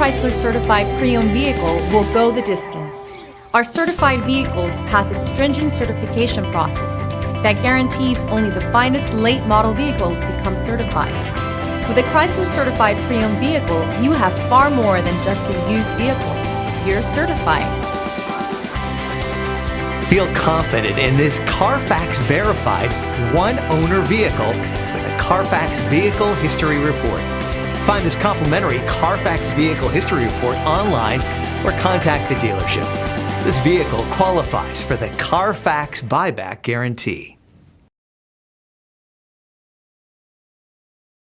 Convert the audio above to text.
Chrysler certified pre-owned vehicle will go the distance. Our certified vehicles pass a stringent certification process that guarantees only the finest late model vehicles become certified. With a Chrysler certified pre-owned vehicle, you have far more than just a used vehicle. You're certified. Feel confident in this Carfax verified one-owner vehicle with a Carfax Vehicle History Report. Find this complimentary Carfax Vehicle History Report online or contact the dealership. This vehicle qualifies for the Carfax Buyback Guarantee.